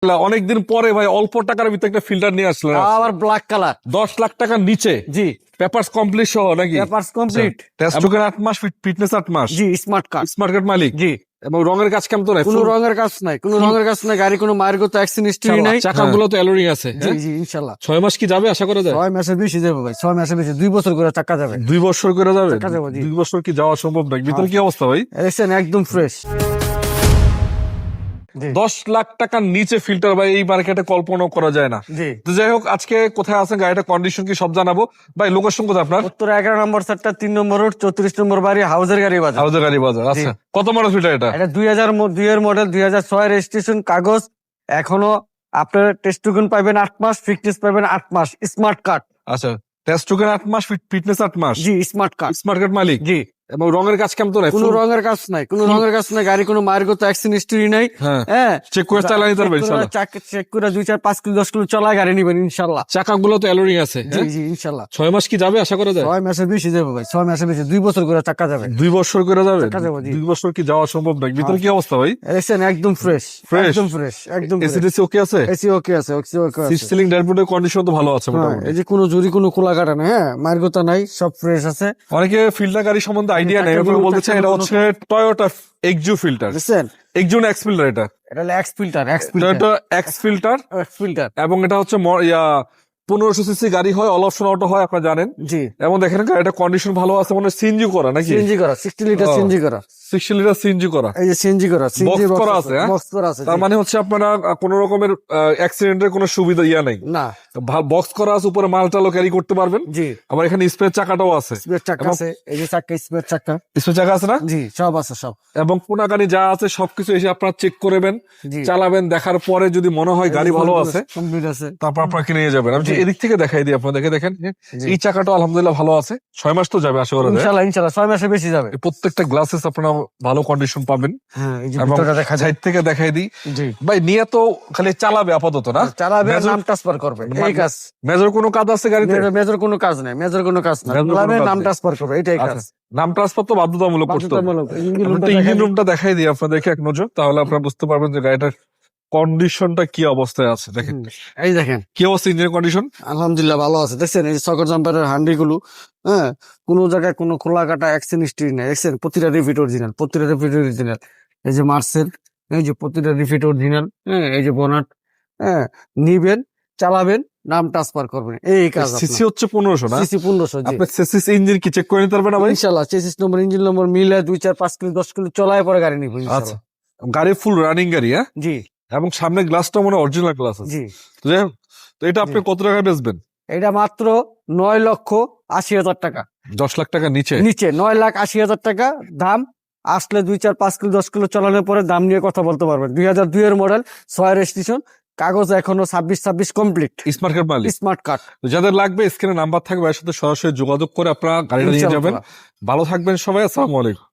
অনেকদিন পরে ভাই অল্প টাকার ভিতরে একটা ফিল্টার নিয়ে আসলেন আবার ব্ল্যাক কালার 10 লাখ টাকার নিচে। জি পেপারস কমপ্লিট সহ নাকি? পেপারস কমপ্লিট টেস্ট টুকেন 8 মাস, ফিটনেস 8 মাস, জি স্মার্ট কার্ড স্মার্ট কার্ড মালিক। জি এবং রঙের কাজ কেমন তো নাই? কোনো রঙের কাজ নাই, কোনো রঙের কাজ নাই, গাড়ি কোনো মার্গত অ্যাক্সিডেন্ট হিস্টরি নাই। চাকাগুলো তো অ্যালোরিং আছে। জি জি ইনশাআল্লাহ 6 মাস কি যাবে আশা করা যায়? 6 মাসের বেশি যাবে ভাই, 6 মাসের বেশি, 2 বছর করে চাকা যাবে। 2 বছর করে যাবে? চাকা যাবে, জি। 2 বছর কি যাওয়া সম্ভব নাকি? ভিতরে কি অবস্থা ভাই? দেখছেন একদম ফ্রেশ। 10 লাখ টাকার নিচে ফিল্টার ভাই এই মার্কেটে কল্পনা করা যায় না। জি তো যাই হোক, আজকে কোথায় আছেন, গাড়িটা কন্ডিশন কি সব জানাবো ভাই। লোকেশন কোথায় আপনার? উত্তর 11 নম্বর সেক্টর 3 নম্বর রোড 34 নম্বর বাড়ি, হাউজের গাড়ি বাজার। হাউজে গাড়ি বাজার। আচ্ছা, কত মডেল ফিল্টার এটা? এটা 2002 এর মডেল, 2006 রেজিস্ট্রেশন, কাগজ এখনো। আপনার টেস্ট টুকুন পাবেন 8 মাস, ফিটনেস পাবেন 8 মাস, স্মার্ট কার্ড। আচ্ছা, টেস্ট টুকেন 8 মাস, ফিটনেস 8 মাস, জি স্মার্ট কার্ড। স্মার্ট কার্ড মালিক। জি এবং রঙের কাজ কেমন তো নাই? কোনো রঙের কাজ নাই, কোনো রঙের কাজ নাই, গাড়ি কোনো মার্গত অ্যাক্সিডেন্ট হিস্টরি নাই। হ্যাঁ, হ্যাঁ চেক করে চালা নিতে পারবেন ইনশাআল্লাহ। চেক করে 2 4 5 কিলো 10 কিলো চলা গাড়ি নিবেন ইনশাআল্লাহ। চাকাগুলো তো অ্যালোরিং আছে। জি জি ইনশাআল্লাহ 6 মাস কি যাবে আশা করা যায়? 6 মাসের বেশি যাবে ভাই, 6 মাসের বেশি, 2 বছর করে চাকা যাবে। 2 বছর করে যাবে? চাকা যাবে, জি। 2 বছর কি যাওয়া সম্ভব নাকি? ভিতরে কি অবস্থা ভাই? দেখছেন একদম ফ্রেশ, Fresh? একদম ফ্রেশ, একদম এসিডিসি ওকে আছে? এসি ওকে আছে, ওকে ওকে আছে। সিট সিলিং ড্যাশবোর্ডের কন্ডিশন তো ভালো আছে হ্যাঁ, মোটামুটি। এই যে কোনো জুরি কোনো খোলা কাটা নাই, হ্যাঁ মার্গতা নাই, সব ফ্রেশ আছে। অনেকে ফিল্টার গাড়ি সম্বন্ধে আইডিয়া নেই, চাকাগুলো- বলতে চাই এটা হচ্ছে টয়োটা এক্সজু ফিল্টার। বুঝছেন, এক্সজু না এক্স ফিল্টার? এটা এটা হলো x filter, x filter, Toyota x filter. X filter. এবং এটা হচ্ছে 1500 সিসি গাড়ি হয়, অল অপশন অটো হয়, আপনারা জানেন। জি এবং দেখেন গাড়িটা কন্ডিশন ভালো আছে, মানে সিএনজি করা নাকি? সিএনজি করা, 60 লিটার ও। সিএনজি করা। 60 লিটার সিএনজি করা। এই যে সিএনজি করা, সিএনজি Box করা আছে, হ্যাঁ? বক্স করা আছে। তার জি। মানে হচ্ছে আপনারা কোন রকমের অ্যাক্সিডেন্টের কোনো সুবিধা নেই। না বক্স করা আছে, উপরে মালটালও ক্যারি করতে পারবেন। জি আবার এখানে স্পেয়ার চাকাটাও আছে। স্পেয়ার চাকা এবং- আছে, এই যে চাকা স্পেয়ার চাকা। স্পেয়ার চাকা আছে না? জি সব আছে সব। এবং কোনাকানি যা আছে সবকিছু এসে আপনারা চেক করবেন, জি চালাবেন, দেখার পরে যদি মনে হয় গাড়ি ভালো আছে কমপ্লিট আছে। তারপর আপনারা কিনে নিয়ে যাবেন। আমি জি। এদিক থেকে দেখাই দিই আপনাদেরকে। দেখেন জি। এই চাকাটা আলহামদুলিল্লাহ ভালো আছে, 6 মাস তো যাবে আশা করা যায়। ইনশাআল্লাহ ইনশাআল্লাহ 6 মাসের বেশি যাবে। এই প্রত্যেকটা গ্লাসেস আপনারা ভালো কন্ডিশন পাবেন। হ্যাঁ এই যে এবং ভিতরটা দেখা যায়। সাইড থেকে দেখাই দিই জি ভাই, নিয়ে তো খালি চালাবে আপাতত না, চালাবে আর মেজর- নাম ট্রান্সফার করবে, এই কাজ। মেজর কোনো কাজ আছে গাড়িতে? মেজর কোনো কাজ নাই, মেজর কোনো কাজ নাই, মেজর কোনো চালাবে কাজ নাম নেই। ট্রান্সফার করবে, এটাই কাজ। আচ্ছা, নাম ট্রান্সফার তো বাধ্যতামূলক করতে হবে। বাধ্যতামূলক। ইঞ্জিন রুমটা ইঞ্জিন দেখাই দিই। রুমটা দেখাই দিই আপনাদেরকে এক নজর, তাহলে আপনারা বুঝতে পারবেন যে গাড়িটার কন্ডিশনটা কি অবস্থায় আছে। দেখেন এই দেখেন কি অবস্থা ইঞ্জিনের কন্ডিশন। আলহামদুলিল্লাহ ভালো আছে। দেখছেন এই সকর জাম্পারের হান্ডি গুলো, হ্যাঁ কোনো জায়গায় কোনো খোলা কাটা অ্যাক্সিডেন্ট হিস্টরি নাই। দেখছেন প্রতিটা রিপিট অরিজিনাল, প্রতিটা রিপিট অরিজিনাল। এই যে মার্সেল, এই যে প্রতিটা রিপিট অরিজিনাল। হ্যাঁ এই যে বোনাট, হ্যাঁ নিবেন, চালাবেন, নাম ট্রান্সফার করবেন, এই কাজ। সিসি হচ্ছে 1500 না? সিসি 1500। জি আপনি সিসি ইঞ্জিন কি চেক করে নিতে পারবেন না ভাই? ইনশাআল্লাহ চেসিস নম্বর ইঞ্জিন নম্বর মিলে 2 4 5 কিলো 10 কিলো চলায় পরে গাড়ি নিব আচ্ছা, ইনশাআল্লাহ। গাড়ি ফুল রানিং গাড়ি, হ্যাঁ? জি এবং সামনে গ্লাসটা মনে অরিজিনাল গ্লাস আছে। জি তো যাই হোক, তো এটা আপনি জি। কত টাকা বেচবেন? এটা মাত্র 9,80,000 টাকা 10 লাখ টাকা নিচে? নিচে, 9,80,000 টাকা দাম। আসলে 2 4 5 কিলো 10 কিলো চালানোর পরে দাম নিয়ে কথা বলতে পারবেন। 2002 এর মডেল, 6 রেজিস্ট্রেশন, কাগজ এখনো 26 কমপ্লিট, স্মার্ট কার্ড মালিক। Smart card. তো যাদের লাগবে স্ক্রিনে নাম্বার থাকবে, এর সাথে সরাসরি যোগাযোগ করে আপনারা গাড়িটা নিয়ে যাবেন। ভালো থাকবেন সবাই, আসসালামু আলাইকুম।